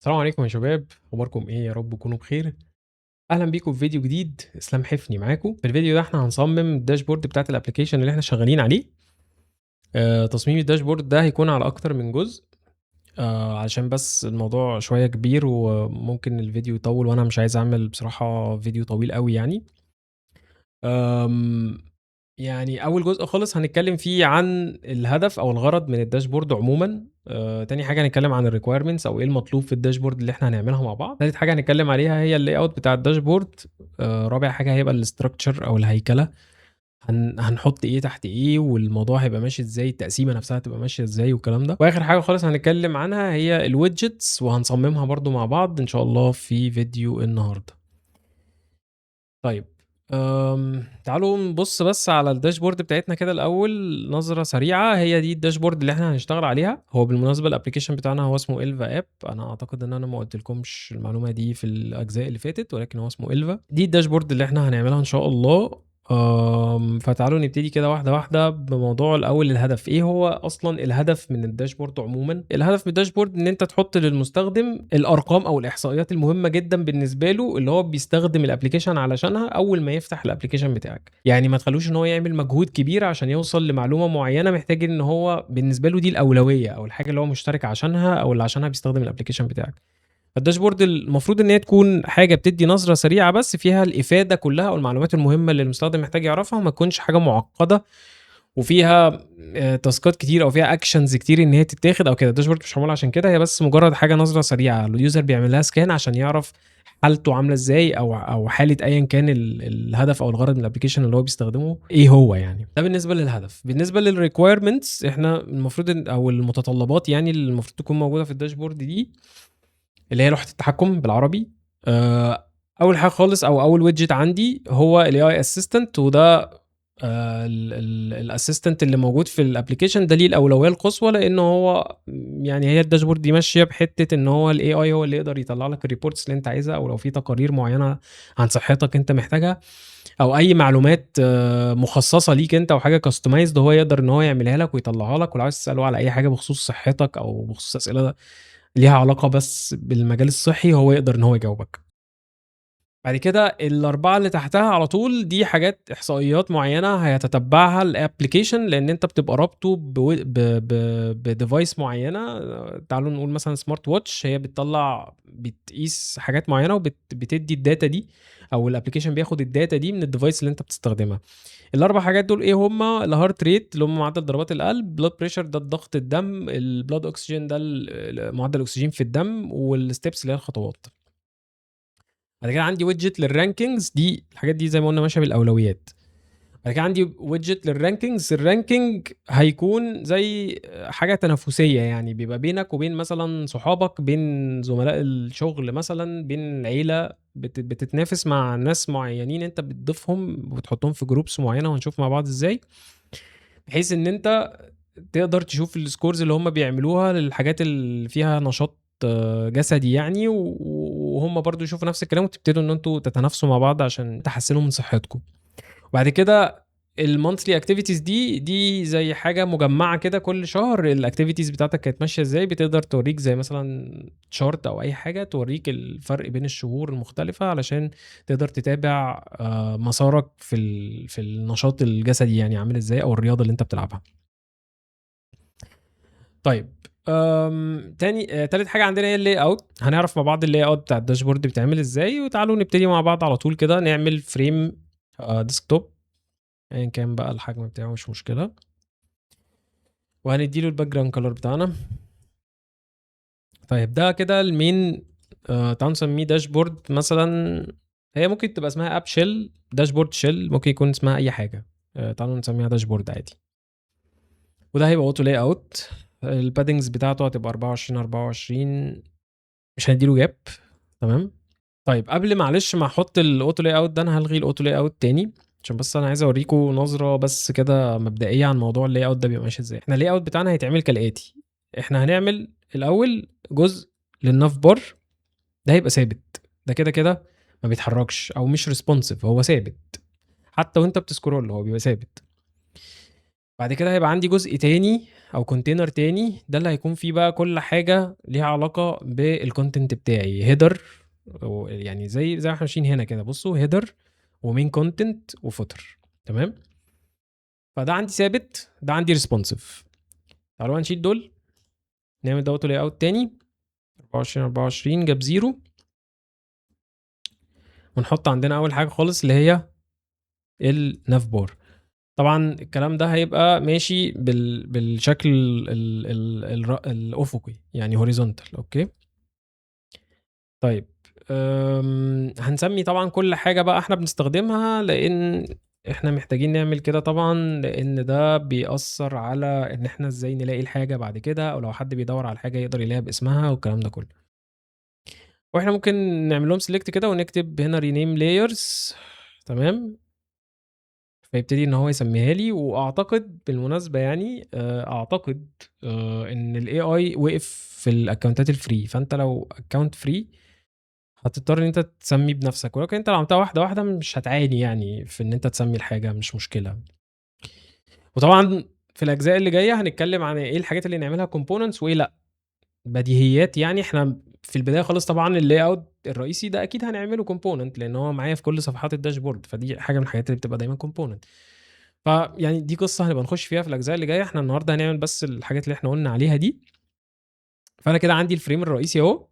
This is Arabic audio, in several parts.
السلام عليكم يا شباب، اخباركم ايه؟ يا رب تكونوا بخير. اهلا بيكم في فيديو جديد. اسلام حفني معاكم. في الفيديو ده احنا هنصمم الداشبورد بتاعت الابلكيشن اللي احنا شغالين عليه. تصميم الداشبورد ده هيكون على اكتر من جزء. علشان بس الموضوع شويه كبير وممكن الفيديو يطول، وانا مش عايز اعمل بصراحه فيديو طويل قوي يعني. آم، يعني أول جزء خالص هنتكلم فيه عن الهدف أو الغرض من الداشبورد عمومًا. تاني حاجة هنتكلم عن الrequirements أو إيه المطلوب في الداشبورد اللي إحنا هنعملها مع بعض. تالت حاجة هنتكلم عليها هي الlayout بتاع الداشبورد. رابع حاجة هيبقى الstructure أو الهيكلة. هنحط إيه تحت إيه، والموضوع هيبقى ماشي إزاي، التقسيمة نفسها هتبقى ماشية إزاي والكلام ده. وآخر حاجة خالص هنتكلم عنها هي الwidgets، وهنصممها برضه مع بعض إن شاء الله في فيديو النهارده. طيب، تعالوا نبُص بس على الداشبورد بتاعتنا كده الأول نظرة سريعة. هي دي الداشبورد اللي إحنا هنشتغل عليها. هو بالمناسبة الapplication بتاعنا هو اسمه Elva app. أنا أعتقد إن أنا ما قُلتلكمش المعلومة دي في الأجزاء اللي فاتت، ولكن هو اسمه Elva. دي الداشبورد اللي إحنا هنعملها إن شاء الله. فتعالوا نبتدي كده واحدة، واحدة بموضوع الأول الهدف. إيه هو أصلًا الهدف من الداشبورد عمومًا؟ الهدف من الداشبورد إن أنت تحط للمستخدم الأرقام أو الإحصائيات المهمة جدًا بالنسبة له، اللي هو بيستخدم الapplication علشانها أول ما يفتح الapplication بتاعك. يعني ما تخلّوش إن هو يعمل مجهود كبير عشان يوصل لمعلومة معيّنة، محتاج إن هو بالنسبة له دي الأولوية أو الحاجة اللي هو مشترك عشانها أو اللي عشانها بيستخدم الapplication بتاعك. فالداشبورد المفروض إن هي تكون حاجة بتدّي نظرة سريعة بس فيها الإفادة كلّها أو المعلومات المهمة اللي المستخدم محتاج يعرفها، وما تكونش حاجة معقّدة وفيها تاسكات كتير أو فيها actions كتير إن هي تتاخد أو كده. الداشبورد مش معمول عشان كده، هي بس مجرّد حاجة نظرة سريعة الuser بيعمل لها scan عشان يعرف حالته عاملة إزاي أو حالة أيًا كان الهدف أو الغرض من الapplication اللي هو بيستخدمه إيه هو يعني. ده بالنسبة للهدف. بالنسبة للrequirements إحنا المفروض أو المتطلبات يعني اللي المفروض تكون موجودة في الداشبورد دي، اللي هي لوحة التحكم بالعربي. آآ أول حاجة خالص أو أول widget عندي هو الAI assistant، وده ال الassistant اللي موجود في الapplication ده ليه الأولوية القصوى، لإن هو يعني هي الداشبورد دي ماشية بحتّة إن هو الAI هو اللي يقدر يطلّع لك الreports اللي أنت عايزها، أو لو في تقارير معيّنة عن صحتك أنت محتاجها، أو أي معلومات مخصصة ليك أنت وحاجة customized هو يقدر إن هو يعملها لك ويطلّعها لك. ولو عايز تسأله على أي حاجة بخصوص صحتك أو بخصوص أسئلة ليها علاقة بس بالمجال الصحي، هو يقدر إن هو يجاوبك. بعد كده ال4 اللي تحتها على طول دي حاجات إحصائيات معيّنة هيتتبعها الapplication، لإن أنت بتبقى رابطه ب ب بdevice معيّنة. تعالوا نقول مثلًا smart watch، هي بتقيس حاجات معيّنة بتدّي الdata دي، أو الapplication بياخد الdata دي من الdevice اللي أنت بتستخدمها. ال4 حاجات دول إيه هم؟ الheart rate اللي هم معدل ضربات القلب، blood pressure ده الضغط الدم، الblood oxygen ده معدل الأكسجين في الدم، والsteps اللي هي الخطوات. بعد كده عندي widget للrankings، دي الحاجات دي زي ما قُلنا ماشية بالأولويات. بعد كده عندي widget للrankings. الranking هيكون زي حاجة تنافسية، يعني بيبقى بينك وبين مثلًا صحابك، بين زملاء الشغل مثلًا، بين العيلة، بتتنافس مع ناس معيّنين أنت بتضيفهم وبتحطّهم في groups معيّنة، وهنشوف مع بعض إزاي، بحيث إن أنت تقدر تشوف الscores اللي هُم بيعملوها للحاجات اللي فيها نشاط جسدي يعني، وهُم برضه يشوفوا نفس الكلام، وتبتدوا إن أنتم تتنافسوا مع بعض عشان تحسّنوا من صحتكم. وبعد كده الmonthly activities دي زي حاجة مجمّعة كده كل شهر الactivities بتاعتك كانت ماشية إزاي، بتقدر تورّيك زي مثلًا chart أو أي حاجة تورّيك الفرق بين الشهور المختلفة، علشان تقدر تتابع مسارك في النشاط الجسدي يعني عامل إزاي، أو الرياضة اللي أنت بتلعبها. طيب، تالت حاجة عندنا هي الlayout. هنعرف مع بعض الlayout بتاع الداشبورد بيتعمل إزاي، وتعالوا نبتدي مع بعض على طول كده نعمل frame desktop أيًا كان بقى الحجم بتاعه مش مشكلة، وهندّي له الbackground color بتاعنا. طيب ده كده الmain. تعالوا نسميه dashboard مثلًا. هي ممكن تبقى اسمها app shell، dashboard shell، ممكن يكون اسمها أي حاجة. تعالوا نسميها dashboard عادي. وده هيبقى auto layout. الpaddings بتاعته هتبقى 24 مش هندّي له gap. تمام. طيب قبل معلش ما أحُط الauto layout ده، أنا هالغي الauto layout تاني، عشان بس أنا عايز أورّيكم نظرة بس كده مبدئية عن موضوع الlayout ده بيبقى ماشي إزاي. إحنا الlayout بتاعنا هيتعمل كالآتي: إحنا هنعمل الأول جزء للناف بار، ده هيبقى ثابت، ده كده ما بيتحركش أو مش responsive، هو ثابت، حتى وأنت بتscroll هو بيبقى ثابت. بعد كده هيبقى عندي جزء تاني او كونتينر تاني، ده اللي هيكون فيه بقى كل حاجه ليها علاقه بالكونتنت بتاعي. هيدر يعني زي ما احنا ماشيين هنا كده، بصوا هيدر ومين كونتنت وفوتر. تمام، فده عندي ثابت، ده عندي ريسبونسيف. تعالوا نشيل دول، نعمل دوت لاي اوت تاني 24 جاب 0، ونحط عندنا اول حاجه خالص اللي هي الناف بار. طبعا الكلام ده هيبقى ماشي بالشكل الافقي، يعني هوريزونتال. اوكي طيب، هنسمي طبعا كل حاجه بقى احنا بنستخدمها، لان احنا محتاجين نعمل كده طبعا، لان ده بيأثر على ان احنا ازاي نلاقي الحاجه بعد كده، او لو حد بيدور على الحاجه يقدر يلاقيها باسمها والكلام ده كله. واحنا ممكن نعمل لهم سيلكت كده ونكتب هنا rename layers. تمام، فيبتدي ان هو يسميها لي. واعتقد بالمناسبه يعني اعتقد ان الاي اي وقف في الاكونتات الفري، فانت لو اكونت فري هتضطر ان انت تسميه بنفسك، ولكن انت لو عملتها واحده واحده مش هتعاني يعني في ان انت تسمي الحاجه، مش مشكله. وطبعا في الاجزاء اللي جايه هنتكلم عن ايه الحاجات اللي نعملها كومبوننتس وايه لا، بديهيات يعني. احنا في البدايه خالص طبعا اللاي اوت الرئيسي ده اكيد هنعمله كومبوننت، لان هو معايا في كل صفحات الداشبورد، فدي حاجه من الحاجات اللي بتبقى دايما كومبوننت. فيعني دي قصه هنبقى نخش فيها في الاجزاء اللي جايه، احنا النهارده هنعمل بس الحاجات اللي احنا قلنا عليها دي. فانا كده عندي الفريم الرئيسي اهو،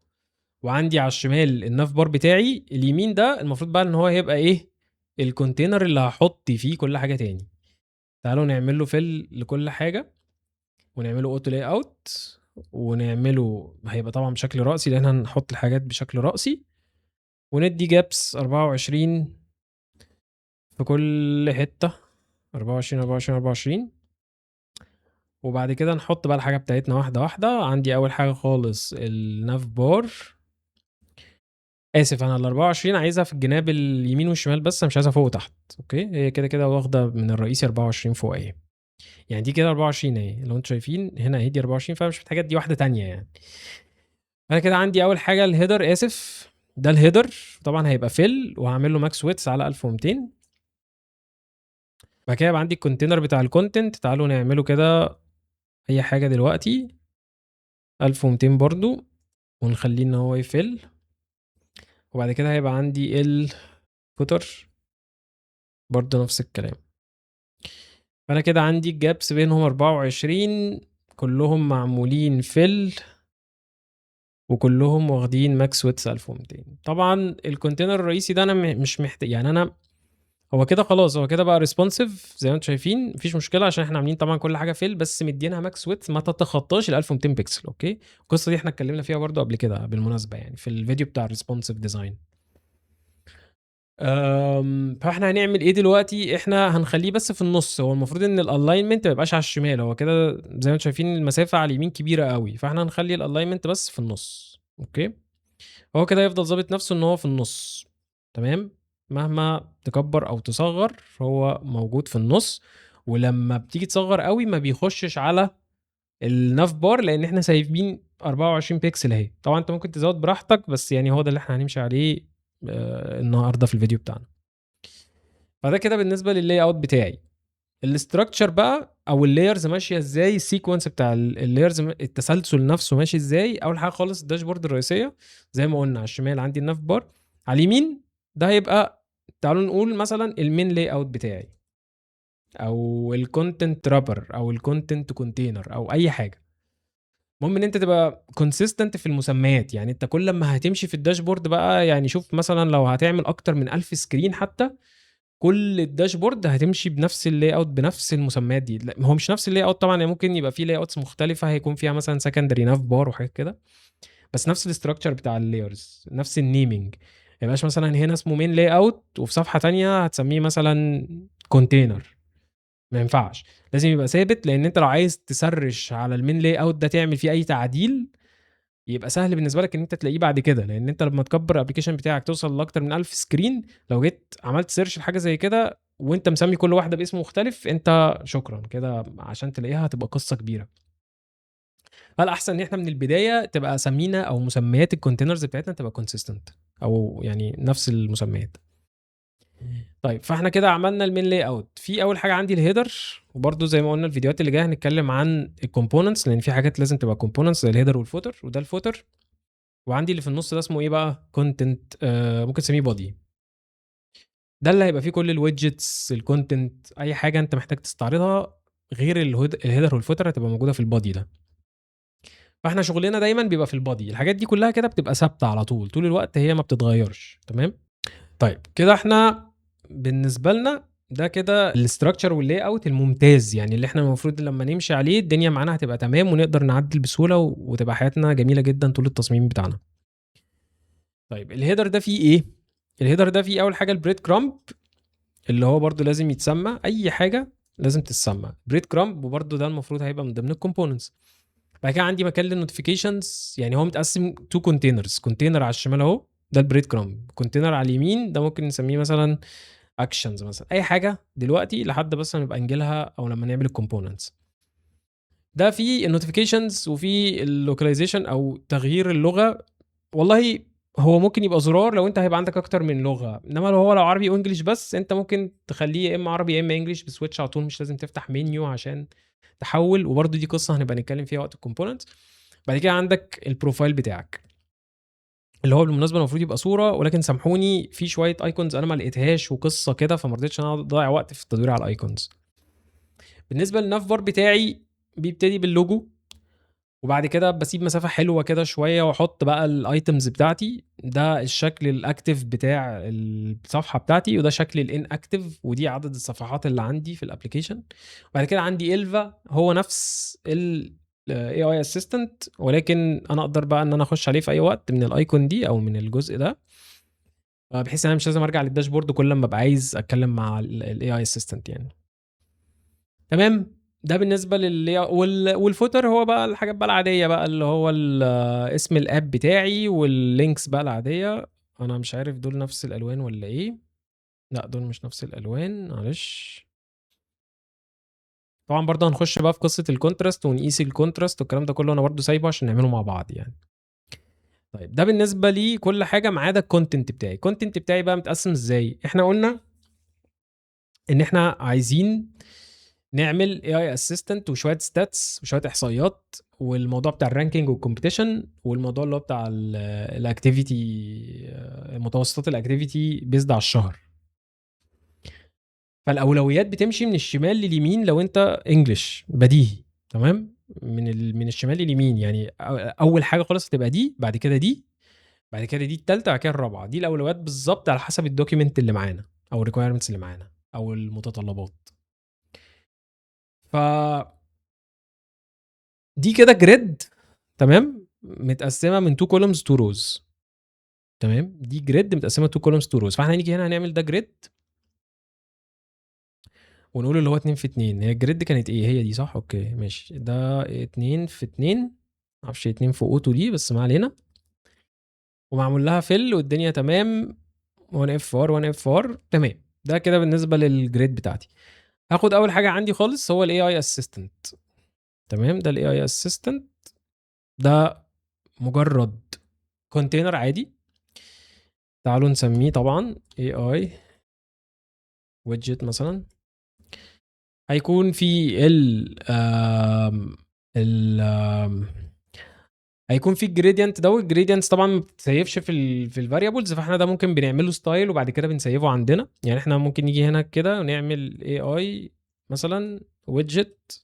وعندي على الشمال الناف بار بتاعي، اليمين ده المفروض بقى ان هو هيبقى ايه، الكونتينر اللي هحط فيه كل حاجه تاني. تعالوا نعمل له فيل لكل حاجه، ونعمله اوتو لاي اوت، ونعمله هيبقى طبعا بشكل رأسي لان هنحط الحاجات بشكل رأسي، وندي جابس 24 في كل حته، 24 24 24. وبعد كده نحط بقى الحاجه بتاعتنا واحده واحده. عندي اول حاجه خالص الناف بار، اسف انا ال 24 عايزها في الجناب اليمين والشمال بس، أنا مش عايزها فوق وتحت. اوكي، هي كده كده واخده من الرئيسي 24 فوق اهي، يعني دي كده 24 اهي لو انتوا شايفين هنا اهي دي 24، فانا مش محتاجه دي واحده تانية يعني. انا كده عندي اول حاجه الهيدر، اسف ده الهيدر، طبعا هيبقى فيل وهعمل له ماكس ويتس على 1200. بعد كده يبقى عندي الكونتينر بتاع الكونتنت، تعالوا نعمله كده اي حاجه دلوقتي 1200 برضو، ونخليه ان هو يفل. وبعد كده هيبقى عندي الفوتر برضو نفس الكلام. فانا كده عندي الجابس بينهم 24، كلهم معمولين فل، وكلهم واخدين ماكس ويتس 1200. طبعا الكونتينر الرئيسي ده انا مش محتاج يعني، انا هو كده خلاص، هو كده بقى ريسبونسيف زي ما انتم شايفين، مفيش مشكله عشان احنا عاملين طبعا كل حاجه فيل، بس مدينها ماكس ويتس ما تتخطاش ال 1200 بكسل. اوكي، القصه دي احنا اتكلمنا فيها برضو قبل كده بالمناسبه يعني في الفيديو بتاع الريسبونسيف ديزاين. فاحنا هنعمل ايه دلوقتي، احنا هنخليه بس في النص. هو المفروض ان الالاينمنت ما يبقاش على الشمال، هو كده زي ما انتم شايفين المسافه على اليمين كبيره قوي، فاحنا هنخلي الالاينمنت بس في النص. اوكي، هو كده يفضل ظابط نفسه ان هو في النص. تمام، مهما تكبر او تصغر هو موجود في النص، ولما بتيجي تصغر قوي ما بيخشش على الناف بار، لان احنا سايبين 24 بيكسل اهي. طبعا انت ممكن تزود براحتك، بس يعني هو ده اللي احنا هنمشي عليه النهارده في الفيديو بتاعنا. فده كده بالنسبه لللاي اوت بتاعي. الاستراكشر بقى او اللايرز ماشيه ازاي، السيكونس بتاع اللايرز، التسلسل نفسه ماشي ازاي. اول حاجه خالص الداشبورد الرئيسيه زي ما قلنا، على الشمال عندي الناف بار، على اليمين ده هيبقى تعالوا نقول مثلا المين لاي اوت بتاعي، او الكونتنت رابر، او الكونتنت كونتينر، او اي حاجه. المهم ان انت تبقى كونسيستنت في المسميات، يعني انت كل ما هتمشي في الداشبورد بقى، يعني شوف مثلا لو هتعمل اكتر من 1000 سكرين حتى، كل الداشبورد هتمشي بنفس اللاي اوت بنفس المسميات دي. لا هو مش نفس اللاي اوت طبعا، يعني ممكن يبقى فيه لاي اوتس مختلفه هيكون فيها مثلا سكندري ناف بار وحاجات كده، بس نفس الاستراكشر بتاع اللايرز، نفس النيمينج. ما يبقاش مثلا هنا اسمه مين لاي اوت وفي صفحه تانية هتسميه مثلا كونتينر، ما ينفعش، لازم يبقى ثابت. لان انت لو عايز تسرش على المين لاي اوت ده تعمل فيه اي تعديل، يبقى سهل بالنسبه لك ان انت تلاقيه بعد كده، لان انت لما تكبر الابلكيشن بتاعك توصل لاكتر من 1000 سكرين، لو جيت عملت سيرش لحاجه زي كده وانت مسمي كل واحده باسم مختلف، انت شكرا كده عشان تلاقيها هتبقى قصه كبيره. فالاحسن ان احنا من البدايه تبقى اسامينا او مسميات الكونتينرز بتاعتنا تبقى كونسيستنت، او يعني نفس المسميات. طيب فإحنا كده عملنا الmain layout. في أول حاجة عندي الheader، وبرضه زي ما قُلنا الفيديوهات اللي جاية هنتكلم عن الcomponents، لإن في حاجات لازم تبقى components زي الheader والfooter، وده الfooter. وعندي اللي في النُص ده اسمه إيه بقى content، ممكن تسميه body. ده اللي هيبقى فيه كل الwidgets، الcontent، أي حاجة أنت محتاج تستعرضها غير الheader والfooter هتبقى موجودة في الbody ده. فإحنا شغلنا دايمًا بيبقى في الbody. الحاجات دي كلها كده بتبقى ثابتة على طول الوقت، هي ما بتتغيرش، تمام؟ طيب كده إحنا بالنسبة لنا ده كده الstructure والlayout الممتاز، يعني اللي إحنا المفروض لمّا نمشي عليه الدنيا معانا هتبقى تمام، ونقدر نعدّل بسهولة، وتبقى حياتنا جميلة جدًا طول التصميم بتاعنا. طيب الheader ده فيه إيه؟ الheader ده فيه أول حاجة الbread crumb، اللي هو برضه لازم يتسمّى، أي حاجة لازم تتسمّى bread crumb، وبرضه ده المفروض هيبقى من ضمن الcomponents. بعد كده عندي مكان للnotifications، يعني هو متقسّم to containers، container على الشمال أهو ده الbread crumb، container على اليمين ده ممكن نسميه مثلًا actions مثلًا، أي حاجة دلوقتي لحد بس ما نبقى نيجي لها أو لمّا نعمل الcomponents. ده فيه الnotifications وفيه الlocalization أو تغيير اللغة. والله هو ممكن يبقى زرار لو أنت هيبقى عندك أكتر من لغة، إنما لو عربي وEnglish بس، أنت ممكن تخلّيه يا إما عربي يا إما English بswitch على طول، مش لازم تفتح menu عشان تحوّل، وبرضه دي قصة هنبقى نتكلم فيها وقت الcomponents. بعد كده عندك الprofile بتاعك، اللي هو بالمناسبة المفروض يبقى صورة، ولكن سامحوني في شوية icons أنا ما لقيتهاش وقصة كده، فما رضيتش إن أنا أضيّع وقت في التدوير على الicons. بالنسبة للناف بار بتاعي بيبتدي باللوجو، وبعد كده باسيب مسافة حلوة كده شوية واحط بقى الitems بتاعتي. ده الشكل الاكتف بتاع الصفحة بتاعتي، وده شكل الانactive، ودي عدد الصفحات اللي عندي في الابلكيشن. بعد كده عندي إلفا، هو نفس ال AI assistant، ولكن انا اقدر بقى ان انا اخش عليه في اي وقت من الايكون دي او من الجزء ده، بحيث ان انا مش لازم ارجع للداشبورد كل لما ابقى عايز اتكلم مع ال AI assistant يعني. تمام. ده بالنسبة والfooter هو بقى الحاجات بقى العادية بقى، اللي هو اسم الapp بتاعي والlinks بقى العادية. أنا مش عارف دول نفس الألوان والّا إيه؟ لأ، دول مش نفس الألوان، معلش. طبعًا برضه هنخش بقى في قصة الcontrast ونقيس الcontrast والكلام ده كله، أنا برضه سايبه عشان نعمله مع بعض يعني. طيب ده بالنسبة لكل حاجة ما عدا الcontent بتاعي. الcontent بتاعي بقى متقسم إزاي؟ إحنا قلنا إن إحنا عايزين نعمل AI assistant وشوية stats وشوية إحصائيات، والموضوع بتاع الranking والcompetition، والموضوع اللي هو بتاع الactivity، متوسطات الactivity based على الشهر. فالأولويات بتمشي من الشمال لليمين لو أنت English بديهي، تمام؟ من الشمال لليمين، يعني أول حاجة خالص هتبقى دي، بعد كده دي، بعد كده دي التالتة، بعد كده الرابعة. دي الأولويات بالضبط على حسب الdocument اللي معانا أو الrequirements اللي معانا أو المتطلبات. ف دي كده جريد، تمام، متقسمه من 2 columns 2 rows، تمام. دي جريد متقسمه 2 columns 2 rows، فاحنا هنيجي هنا هنعمل ده جريد ونقول اللي هو 2 في 2. هي الجريد كانت ايه؟ هي دي صح؟ اوكي ماشي، ده 2 في 2، معرفش 2 في اوتو دي، بس ما علينا. ومعمول لها فيل والدنيا تمام، 1 اف ار 1 اف ار، تمام. ده كده بالنسبه للجريد بتاعتي. هاخد اول حاجه عندي خالص هو الاي اي اسيستنت، تمام. ده الاي اي اسيستنت ده مجرد كونتينر عادي، تعالوا نسميه طبعا AI widget مثلا. هيكون في ال هيكون في الجريدينت ده، والجريدينتس طبعا ما بتتسيفش في الفاريبلز، فاحنا ده ممكن بنعمله ستايل وبعد كده بنسيفه عندنا. يعني احنا ممكن نيجي هنا كده ونعمل AI مثلا widget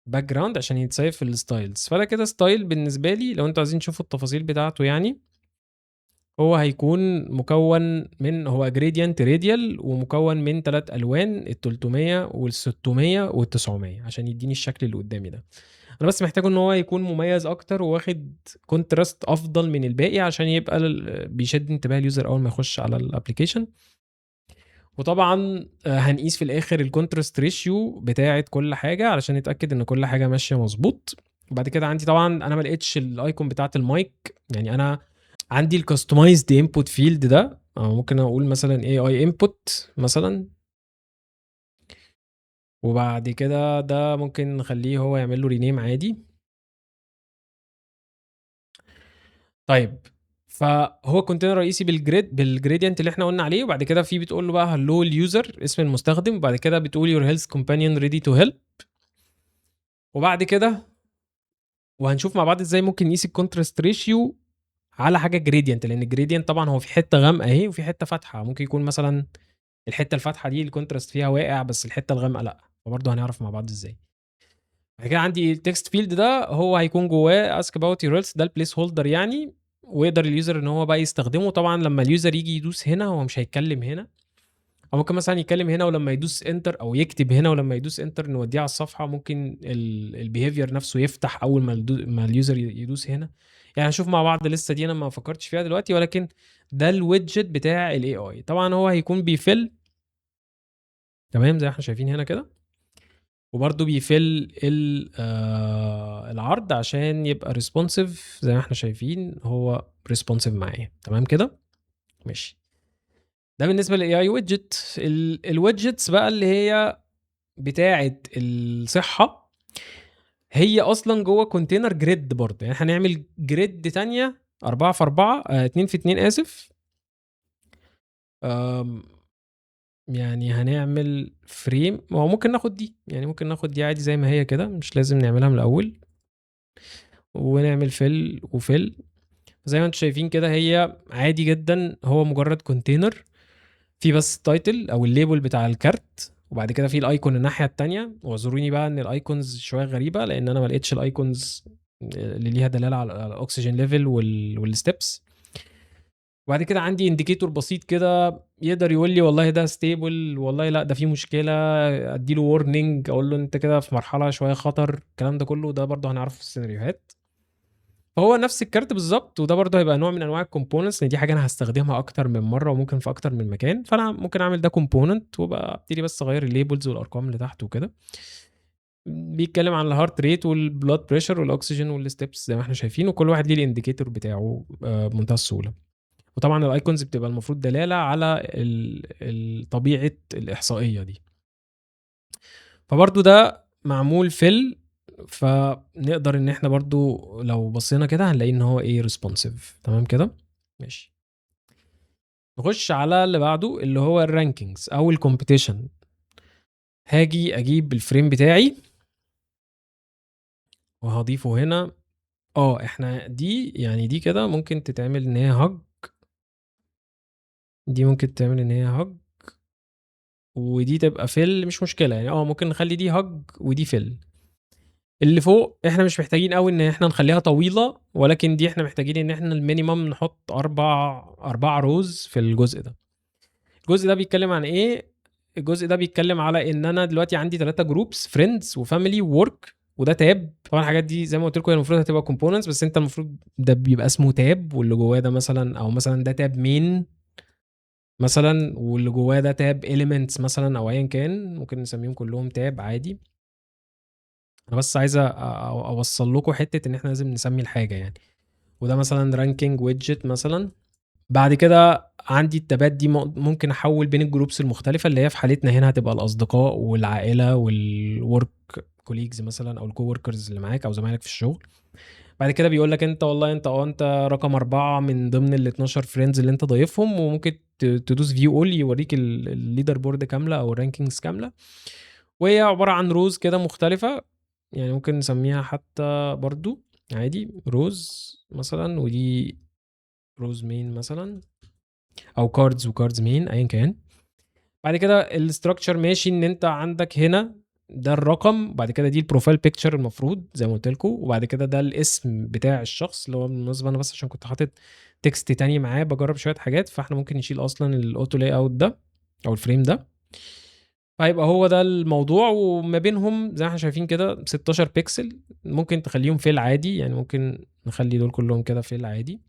باك جراوند عشان يتسيف في الستايلز. فده كده ستايل بالنسبه لي، لو انتوا عايزين تشوفوا التفاصيل بتاعته يعني. هو هيكون مكون من، هو جريدينت راديال ومكون من 3 الوان، ال300 وال600 وال900، عشان يديني الشكل اللي قدامي ده. انا بس محتاجه ان هو يكون مميز اكتر وواخد كونتراست افضل من الباقي عشان يبقى بيشد انتباه اليوزر اول ما يخش على الابلكيشن. وطبعا هنقيس في الاخر الكونتراست ريشيو بتاعه كل حاجه علشان نتاكد ان كل حاجه ماشيه مظبوط. وبعد كده عندي طبعا انا ما لقيتش الايكون بتاعه المايك، يعني انا عندي الكاستمايزد انبوت فيلد ده، ممكن اقول مثلا اي اي انبوت مثلا، وبعد كده ده ممكن نخليه هو يعمل له رينيم عادي. طيب فهو كونتينر رئيسي بالجريدينت اللي احنا قلنا عليه، وبعد كده في بتقول له بقى هلو اليوزر اسم المستخدم، وبعد كده بتقول يور هيلث كومبانيون ريدي تو هيلب. وبعد كده وهنشوف مع بعض ازاي ممكن نقيس الكونتراست ريشيو على حاجه جريدينت، لان الجريدينت طبعا هو في حته غامقه اهي وفي حته فاتحه، ممكن يكون مثلا الحته الفاتحه دي الكونتراست فيها واقع بس الحته الغامقه لا، فبرضه هنعرف مع بعض ازاي. بعد كده عندي التكست فيلد ده هو هيكون جواه اسك اباوت يور هيلث، ده البليس هولدر يعني، ويقدر اليوزر ان هو بقى يستخدمه. طبعا لما اليوزر يجي يدوس هنا هو مش هيتكلم هنا، او ممكن مثلا يتكلم هنا ولما يدوس انتر، او يكتب هنا ولما يدوس انتر نوديه على الصفحه، ممكن البيهيفير نفسه يفتح اول ما اليوزر يدوس هنا. يعني هنشوف مع بعض لسه دي انا ما فكرتش فيها دلوقتي، ولكن ده الويدجت بتاع الاي اي. طبعا هو هيكون بيفل تمام زي ما احنا شايفين هنا كده، وبرده بيفل العرض عشان يبقى ريسبونسيف زي ما احنا شايفين، هو ريسبونسيف معايا تمام كده ماشي. ده بالنسبه للاي اي ويدجت. الويدجتس بقى اللي هي بتاعه الصحه، هي اصلا جوه كونتينر جريد برضه، يعني هنعمل جريد تانية 4 في 4 2 في 2 اسف. آم، يعني هنعمل فريم، هو ممكن ناخد دي، يعني ممكن ناخد دي عادي زي ما هي كده، مش لازم نعملها من الاول، ونعمل فيل وفيل زي ما انتم شايفين كده. هي عادي جدا، هو مجرد كونتينر في بس التايتل او الليبل بتاع الكارت، وبعد كده في الايكون الناحيه التانية. واعذروني بقى ان الايكونز شويه غريبه، لان انا ما لقيتش الايكونز اللي ليها دلاله على الاكسجين ليفل والستبس. وبعد كده عندي انديكيتور بسيط كده يقدر يقول لي والله ده ستيبل، والله لا ده فيه مشكله، ادي له وورنينج، اقول له انت كده في مرحله شويه خطر. الكلام ده كله ده برضه هنعرفه في السيناريوهات. فهو نفس الكارت بالظبط، وده برضه هيبقى نوع من انواع الكومبوننتس، لان دي حاجه انا هستخدمها اكتر من مره وممكن في اكتر من مكان، فانا ممكن اعمل ده كومبوننت وابقى ابتدي بس اغير الليبلز والارقام اللي تحت وكده. بيتكلم عن الهارت ريت والبلاد بريشر والاكسجين والستبس زي ما احنا شايفين، وكل واحد ليه الانديكيتور بتاعه بمنتهى السهوله. وطبعا الايكونز بتبقى المفروض دلاله على طبيعه الاحصائيه دي. فبرضو ده معمول فنقدر ان احنا برضو لو بصينا كده هنلاقي ان هو ايه ريسبونسيف تمام كده ماشي. نخش على اللي بعده اللي هو الرانكينجز او الكومبيتيشن. هاجي اجيب الفريم بتاعي وهضيفه هنا. احنا دي يعني دي كده ممكن تتعمل ان هي هج، دي ممكن تعمل ان هي هج، ودي تبقى فيل مش مشكله يعني. ممكن نخلي دي هج ودي فيل. اللي فوق احنا مش محتاجين قوي ان احنا نخليها طويله، ولكن دي احنا محتاجين ان احنا المينيمم نحط اربع روز في الجزء ده. الجزء ده بيتكلم عن ايه؟ الجزء ده بيتكلم على ان انا دلوقتي عندي 3 جروبس، فريندز وفاميلي وورك، وده تاب. طبعا الحاجات دي زي ما قلت لكم هي المفروض هتبقى كومبوننتس، بس انت المفروض ده بيبقى اسمه تاب، واللي جواه ده مثلا، او مثلا ده تاب مين مثلا، واللي جواه ده تاب اليمنتس مثلا، او ايا كان ممكن نسميهم كلهم تاب عادي. انا بس عايز اوصل لكم حته ان احنا لازم نسمي الحاجه يعني. وده مثلا رانكينج ويدجت مثلا. بعد كده عندي التابات دي ممكن احول بين الجروبس المختلفه، اللي هي في حالتنا هنا هتبقى الاصدقاء والعائله والورك كوليجز مثلا، او الكو وركرز اللي معاك او زمايلك في الشغل. بعد كده بيقول لك انت والله انت رقم 4 من ضمن ال 12 فريندز اللي انت ضايفهم، وممكن تدوس فيو اول يوريك الليدر بورد كامله او الرانكينجز كامله. وهي عباره عن روز كده مختلفه، يعني ممكن نسميها حتى برضو عادي روز مثلا، ودي روز مين مثلا، او كاردز وكاردز مين ايا كان. بعد كده الاستراكشر ماشي ان انت عندك هنا ده الرقم، بعد كده دي البروفايل بيكتشر المفروض زي ما قلت لكم، وبعد كده ده الاسم بتاع الشخص اللي هو بالمناسبه انا بس عشان كنت حاطط تكست تاني معاه بجرب شويه حاجات، فاحنا ممكن نشيل اصلا الاوتو لاي اوت ده او الفريم ده. فهيبقى هو ده الموضوع، وما بينهم زي ما احنا شايفين كده 16 بيكسل. ممكن تخليهم فيل عادي، يعني ممكن نخلي دول كلهم كده فيل عادي،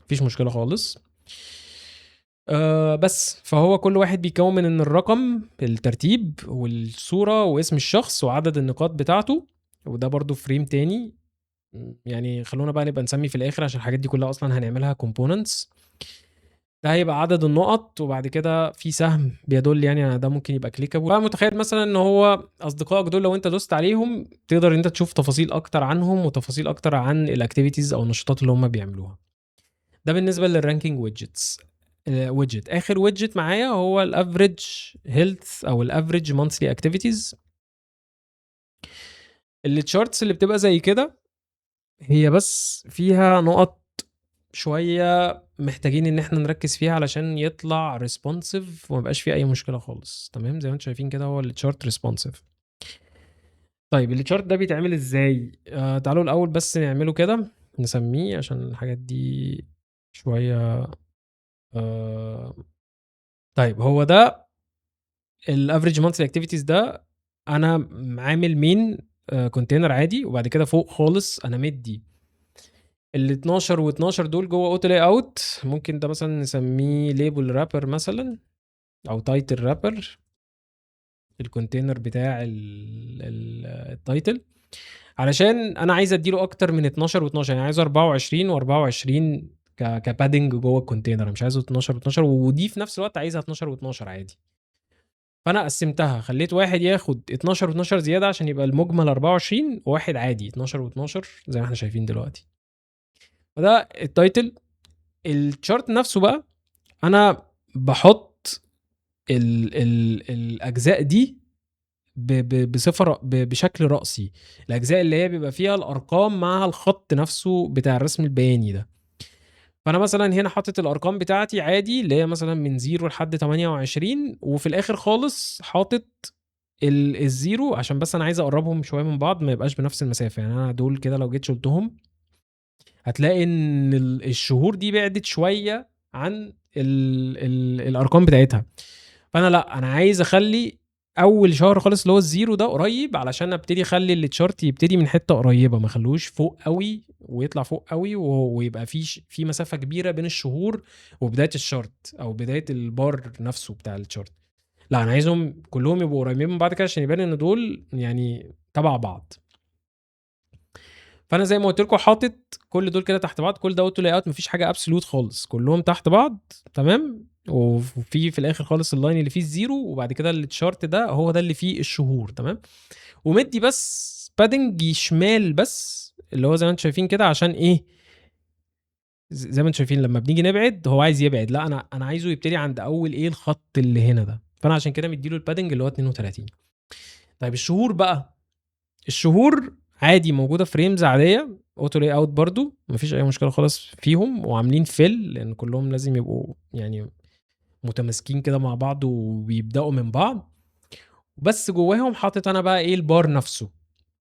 مفيش مشكله خالص. بس فهو كل واحد بيكون من ان الرقم الترتيب والصوره واسم الشخص وعدد النقاط بتاعته، وده برضو فريم تاني. يعني خلونا بقى نبقى نسمي في الاخر عشان الحاجات دي كلها اصلا هنعملها كومبوننتس. ده هيبقى عدد النقط، وبعد كده في سهم بيدل يعني على ده ممكن يبقى clickable. فمتخيل مثلًا إن هو أصدقائك دول لو أنت دوست عليهم تقدر إن أنت تشوف تفاصيل أكتر عنهم، وتفاصيل أكتر عن الactivities أو النشاطات اللي هم بيعملوها. ده بالنسبة للranking widgets. widget آخر widget معايا هو الaverage health أو الaverage monthly activities. الcharts اللي بتبقى زي كده هي بس فيها نقط شوية محتاجين إن إحنا نركّز فيها علشان يطلع responsive وما يبقاش فيه أي مشكلة خالص، تمام، زي ما أنتم شايفين كده هو الchart responsive. طيب الchart ده بيتعمل إزاي؟ تعالوا الأول بس نعمله كده، نسميه عشان الحاجات دي شوية. آآ طيب هو ده الaverage monthly activities ده. أنا عامل main container عادي، وبعد كده فوق خالص أنا مدّي ال12 و12 دول جوّه auto layout. ممكن ده مثلًا نسميه label wrapper مثلًا أو title wrapper في الcontainer بتاع الtitle، علشان أنا عايز أدّي له أكتر من 12 و12، يعني عايزه 24 و24 كpadding جوّه الcontainer، أنا مش عايزه 12 و12، ودي في نفس الوقت عايزها 12 و12 عادي. فأنا قسّمتها، خلّيت واحد ياخد 12 و12 زيادة عشان يبقى المُجمل 24، وواحد عادي 12 و12 زي ما إحنا شايفين دلوقتي. فده الtitle. الchart نفسه بقى أنا باحط الأجزاء دي ب ب بصفة بشكل رأسي، الأجزاء اللي هي بيبقى فيها الأرقام مع الخط نفسه بتاع الرسم البياني ده. فأنا مثلًا هنا حاطط الأرقام بتاعتي عادي اللي هي مثلًا من 0 لحد 28، وفي الآخر خالص حاطط الزيرو عشان بس أنا عايز أقرّبهم شوية من بعض ما يبقاش بنفس المسافة. يعني أنا دول كده لو جيت شُلتهم هتلاقي إن الشهور دي بِعدِت شوية عن الأرقام بتاعتها. فأنا لأ، أنا عايز أخلّي أول شهر خالص اللي هو الزيرو ده قريب، علشان أبتدي أخلّي الchart يبتدي من حتّة قريّبة، ما اخلّيهوش فوق أوي ويطلع فوق أوي ويبقى في مسافة كبيرة بين الشهور وبداية الchart أو بداية الbar نفسه بتاع الchart. لأ، أنا عايزهم كلّهم يبقوا قريبين من بعض كده عشان يبان إن دول يعني تبع بعض. فأنا زي ما قُلت لكم حاطط كل دول كده تحت بعض، كل ده auto layout، ما فيش حاجة absolute خالص، كلّهم تحت بعض تمام. وفي الآخر خالص الline اللي فيه الزيرو، وبعد كده الchart ده هو ده اللي فيه الشهور، تمام. ومدّي بس padding شمال بس، اللي هو زي ما أنتم شايفين كده عشان إيه، زي ما أنتم شايفين لمّا بنيجي نبعد هو عايز يبعد، لأ أنا عايزه يبتدي عند أول إيه، الخط اللي هنا ده، فأنا عشان كده مدّي له الpadding اللي هو 32. طيب الشهور بقى، الشهور عادي موجودة frames عادية auto layout برضه، ما فيش أي مشكلة خالص فيهم، وعاملين fill لإن كلّهم لازم يبقوا يعني متماسكين كده مع بعض وبيبدأوا من بعض. بس جواهم حاطط أنا بقى إيه، الbar نفسه،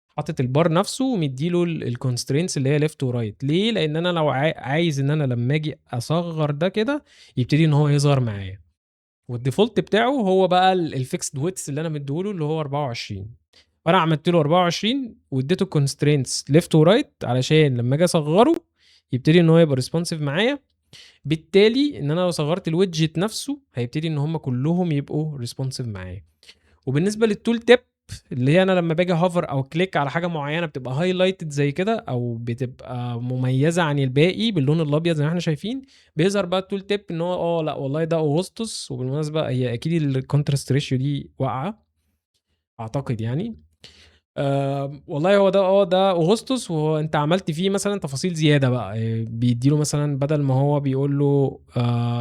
حاطط الbar نفسه ومدّي له الconstraints اللي هي left وright. ليه؟ لإن أنا لو عايز إن أنا لمّا آجي أصغّر ده كده يبتدي إن هو يظهر معايا، والdefault بتاعه هو بقى الfixed widths اللي أنا مدّيه له اللي هو 24. فأنا عملت له 24 واديته constraints left وright علشان لمّا آجي أصغّره يبتدي إن هو يبقى responsive معايا. بالتالي إن أنا لو صغّرت الwidget نفسه هيبتدي إن هم كلّهم يبقوا responsive معايا. وبالنسبة للtool tip اللي هي أنا لمّا باجي أhover أو click على حاجة معيّنة بتبقى highlighted زي كده أو بتبقى مميّزة عن الباقي باللون الأبيض زي ما إحنا شايفين، بيظهر بقى الtool tip إن هو لأ والله ده أغسطس. وبالمناسبة هي أكيد الcontrast ratio دي واقعة أعتقد يعني. والله هو ده أغسطس، وهو أنت عملت فيه مثلًا تفاصيل زيادة بقى، بيدّي له مثلًا بدل ما هو بيقول له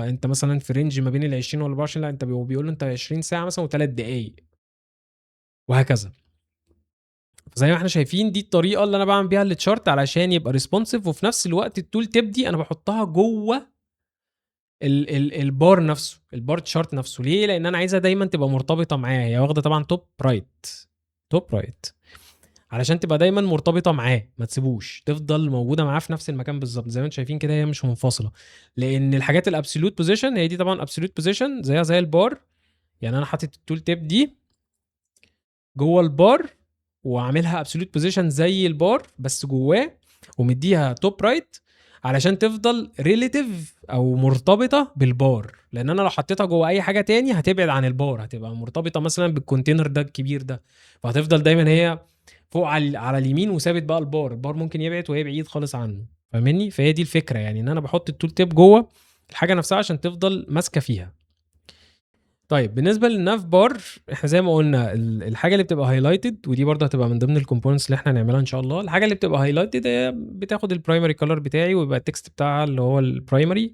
أنت مثلًا في range ما بين ال20 وال24، لأ أنت بيقول له أنت 20 ساعة مثلًا و3 دقايق وهكذا. فزي ما إحنا شايفين دي الطريقة اللي أنا باعمل بيها الchart علشان يبقى responsive، وفي نفس الوقت الtool tip دي أنا باحطها جوّه الbar نفسه، الbar chart نفسه. ليه؟ لإن أنا عايزها دايمًا تبقى مرتبطة معاه، هي واخدة طبعًا top right، top right. علشان تبقى دايمًا مرتبطة معاه، ما تسيبوش، تفضل موجودة معاه في نفس المكان بالضبط، زي ما أنتم شايفين كده هي مش منفصلة. لإن الحاجات الabsolute position هي دي طبعًا absolute position زيها زي البار. يعني أنا حاطط الtool tip دي جوّه البار وعاملها absolute position زي البار بس جواه، ومدّيها top right علشان تفضل relative أو مرتبطة بالبار. لإن أنا لو حطيتها جوّه أي حاجة تاني هتبعد عن البار، هتبقى مرتبطة مثلًا بالcontainer ده الكبير ده، فهتفضل دايمًا هي فوق على اليمين وسابت بقى البار، البار ممكن يبعد وهي بعيد خالص عنه، فاهمني؟ فهي دي الفكرة يعني إن أنا باحط الtool tip جوّه الحاجة نفسها عشان تفضل ماسكة فيها. طيب بالنسبة للناف بار، إحنا زي ما قُلنا الحاجة اللي بتبقى highlighted ودي برضه هتبقى من ضمن الcomponents اللي إحنا هنعملها إن شاء الله، الحاجة اللي بتبقى highlighted هي بتاخد الprimary color بتاعي ويبقى الtext بتاعها اللي هو الprimary،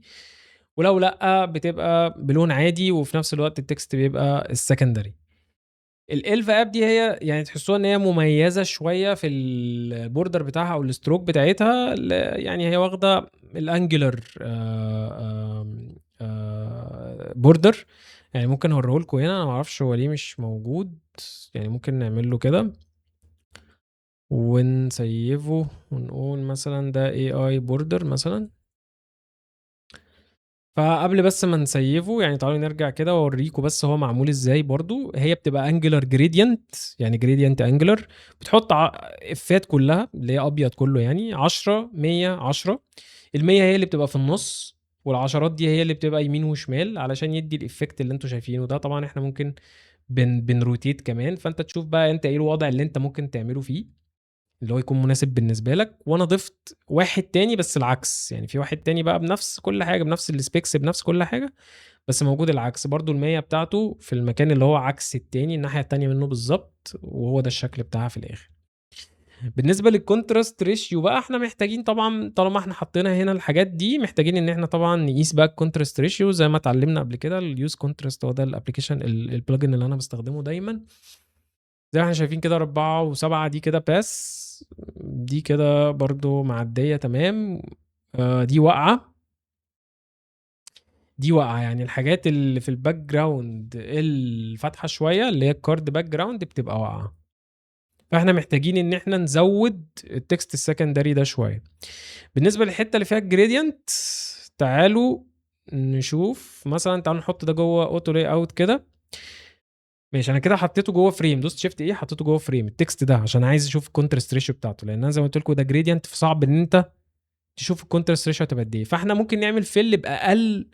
ولو لأ بتبقى بلون عادي وفي نفس الوقت الtext بيبقى الsecondary. الElv app دي هي يعني تحسوها إن هي مميزة شوية في الborder بتاعها أو الstroke بتاعتها يعني هي واخدة الangular border. يعني ممكن أوريه لكم هنا، أنا ما أعرفش هو ليه مش موجود، يعني ممكن نعمل له كده ونسيفه ونقول مثلًا ده AI border مثلًا. فقبل بس ما نسيّفه يعني تعالوا نرجع كده وأورّيكم بس هو معمول إزاي برضه. هي بتبقى angular gradient، يعني gradient angular، بتحُط إفّات كلّها اللي هي أبيض كلّه يعني 10، 100، 10. ال100 هي اللي بتبقى في النُص، والعشرات دي هي اللي بتبقى يمين وشمال علشان يدّي الeffect اللي أنتم شايفينه ده. طبعًا إحنا ممكن بنrotate كمان، فأنت تشوف بقى أنت إيه الوضع اللي أنت ممكن تعمله فيه، اللي هو يكون مناسب بالنسبة لك. وأنا ضِفت واحد تاني بس العكس، يعني في واحد تاني بقى بنفس كل حاجة، بنفس الspecs بنفس كل حاجة، بس موجود العكس برضه. ال100 بتاعته في المكان اللي هو عكس التاني، الناحية التانية منه بالضبط، وهو ده الشكل بتاعها في الآخر. بالنسبة للcontrast ratio بقى، إحنا محتاجين طبعًا طالما إحنا حطينا هنا الحاجات دي، محتاجين إن إحنا طبعًا نقيس بقى الcontrast ratio زي ما اتعلمنا قبل كده. الuse contrast هو ده الapplication الplugin اللي أنا باستخدمه دايمًا. زي ما إحنا شايفين كده 4 و7 دي كده pass، دي كده برضه معدية تمام. دي واقعة، دي واقعة، يعني الحاجات اللي في الbackground الفاتحة شوية اللي هي الcard background بتبقى واقعة. فإحنا محتاجين إن إحنا نزوّد الtext الsecondary ده شوية. بالنسبة للحتة اللي فيها الgradient، تعالوا نشوف مثلًا، تعالوا نحط ده جوّه auto layout كده. ماشي، أنا كده حطيته جوّه frame، دوست shift A حطيته جوّه frame الtext ده عشان عايز أشوف الcontrast ratio بتاعته، لإن أنا زي ما قُلت لكم ده gradient فصعب إن أنت تشوف الcontrast ratio هتبقى قد إيه. فإحنا ممكن نعمل fill بأقل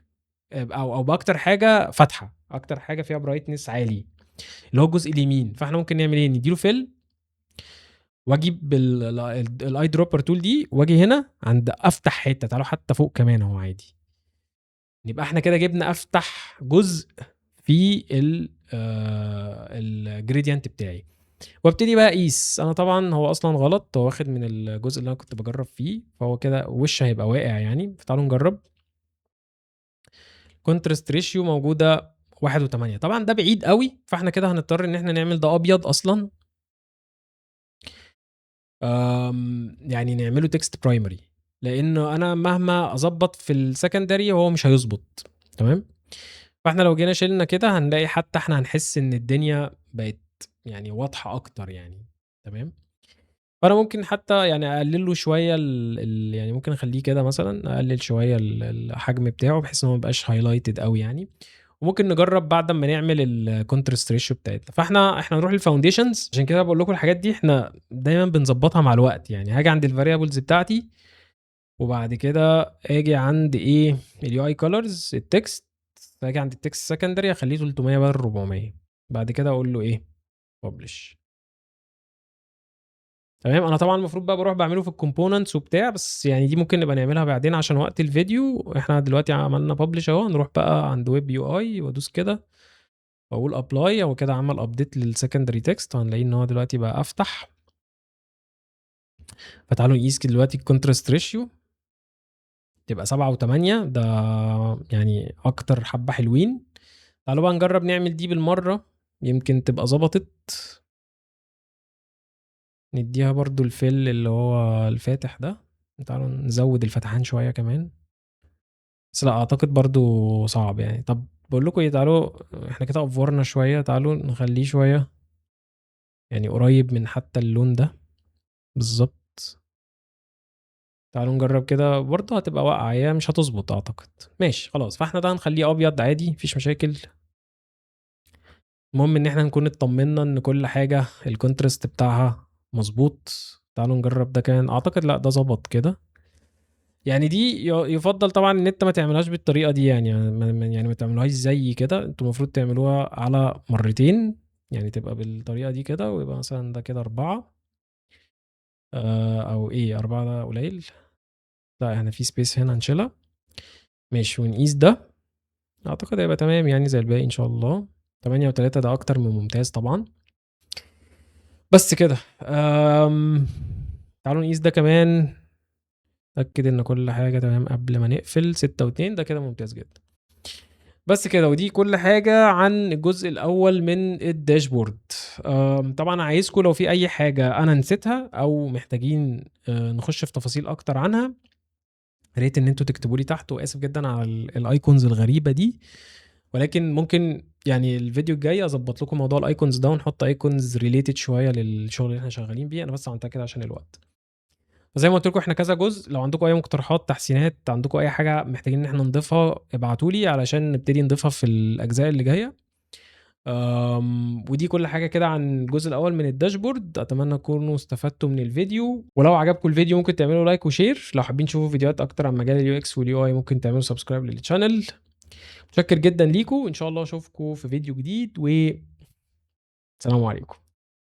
أو بأكتر حاجة فاتحة، أكتر حاجة فيها brightness عالي، اللي هو الجزء اليمين. فإحنا ممكن نعمل إيه، ندّي له fill وأجيب الeye dropper tool دي وآجي هنا عند أفتح حتة، تعالوا حتى فوق كمان أهو عادي. يبقى إحنا كده جِبنا أفتح جزء في الgradient بتاعي، وابتدي بقى أقيس. أنا طبعًا هو أصلًا غلط، هو واخد من الجزء اللي أنا كنت باجرّب فيه، فهو كده وِش هيبقى واقع يعني. فتعالوا نجرّب. contrast ratio موجودة 1.8، طبعًا ده بعيد أوي، فإحنا كده هنضطر إن إحنا نعمل ده أبيض أصلًا. يعني نعمله text primary، لإنه أنا مهما أضبّط في الsecondary هو مش هيضبط، تمام؟ فإحنا لو جينا شِلنا كده هنلاقي حتى إحنا هنحس إن الدنيا بقت يعني واضحة أكتر يعني، تمام؟ فأنا ممكن حتى يعني أقلل له شوية يعني ممكن أخلّيه كده مثلًا، أقلل شوية الحجم بتاعه بحيث إن هو ما يبقاش highlighted أوي يعني. وممكن نجرّب بعد أمّا نعمل الcontrast ratio بتاعتنا. فإحنا هنروح للfoundations، عشان كده باقول لكم الحاجات دي إحنا دايمًا بنضبّطها مع الوقت. يعني هاجي عند الvariables بتاعتي، وبعد كده آجي عند إيه، الUI colors الtext، آجي عند الtext secondary أخلّيه 300 بدل 400، بعد كده أقول له إيه publish. تمام. أنا طبعًا المفروض بقى باروح باعمله في الcomponents وبتاع، بس يعني دي ممكن نبقى نعملها بعدين عشان وقت الفيديو. إحنا دلوقتي عملنا publish أهو، هنروح بقى عند web UI وأدوس كده وأقول apply. هو كده عمل update للsecondary text وهنلاقيه إن هو دلوقتي بقى أفتح. فتعالوا نقيس كده دلوقتي الcontrast ratio تبقى 7 و8، ده يعني أكتر حبّة حلوين. تعالوا بقى نجرّب نعمل دي بالمرّة، يمكن تبقى ضبطت. ندّيها برضه الfill اللي هو الفاتح ده، تعالوا نزوّد الفتحان شوية كمان. بس لأ، أعتقد برضه صعب يعني. طَب باقول لكم إيه، تعالوا إحنا كده أفورنا شوية، تعالوا نخلّيه شوية يعني قريب من حتى اللون ده، بالضبط. تعالوا نجرّب كده، برضه هتبقى واقعة، هي مش هتضبط أعتقد. ماشي خلاص، فإحنا ده هنخلّيه أبيض عادي، ما فيش مشاكل. المهم إن إحنا نكون اتطمنا إن كل حاجة الcontrast بتاعها مضبوط. تعالوا نجرّب ده كمان، أعتقد لأ ده ضبط كده. يعني دي يُفضّل طبعًا إن أنت ما تعملهاش بالطريقة دي يعني، يعني ما تعملوهاش زيي كده. أنتم المفروض تعملوها على مرّتين، يعني تبقى بالطريقة دي كده، ويبقى مثلًا ده كده 4، أو إيه 4 ده قليل، لأ إحنا في space هنا هنشيلها. ماشي ونقيس ده، أعتقد هيبقى تمام يعني زي الباقي إن شاء الله. 8 و3 ده أكتر من ممتاز طبعًا. بس كده. تعالوا نقيس ده كمان، أتأكد إن كل حاجة تمام قبل ما نقفل. 6 و2 ده كده ممتاز جدًا. بس كده، ودي كل حاجة عن الجزء الأول من الداشبورد. طبعًا عايزكم لو في أي حاجة أنا نسيتها أو محتاجين نخش في تفاصيل أكتر عنها، يا ريت إن أنتم تكتبوا لي تحت، وآسف جدًا على الأيكونز الغريبة دي، ولكن ممكن يعني الفيديو الجاي أضبّط لكم موضوع الأيكونز ده ونحط أيكونز related شوية للشغل اللي إحنا شغالين بيه، أنا بس عملتها كده عشان الوقت. فزي ما قُلت لكم إحنا كذا جزء، لو عندكم أي مقترحات، تحسينات، عندكم أي حاجة محتاجين إن إحنا نضيفها، ابعتوا لي علشان نبتدي نضيفها في الأجزاء اللي جاية. ودي كل حاجة كده عن الجزء الأول من الداشبورد، أتمنى تكونوا استفدتوا من الفيديو، ولو عجبكم الفيديو ممكن تعملوا لايك وشير، لو حابين تشوفوا فيديوهات أكتر عن مجال الUX والUI ممكن تعملوا سبسكرايب للchannel. متشكر جدًا ليكم، إن شاء الله أشوفكم في فيديو جديد، والسلام عليكم.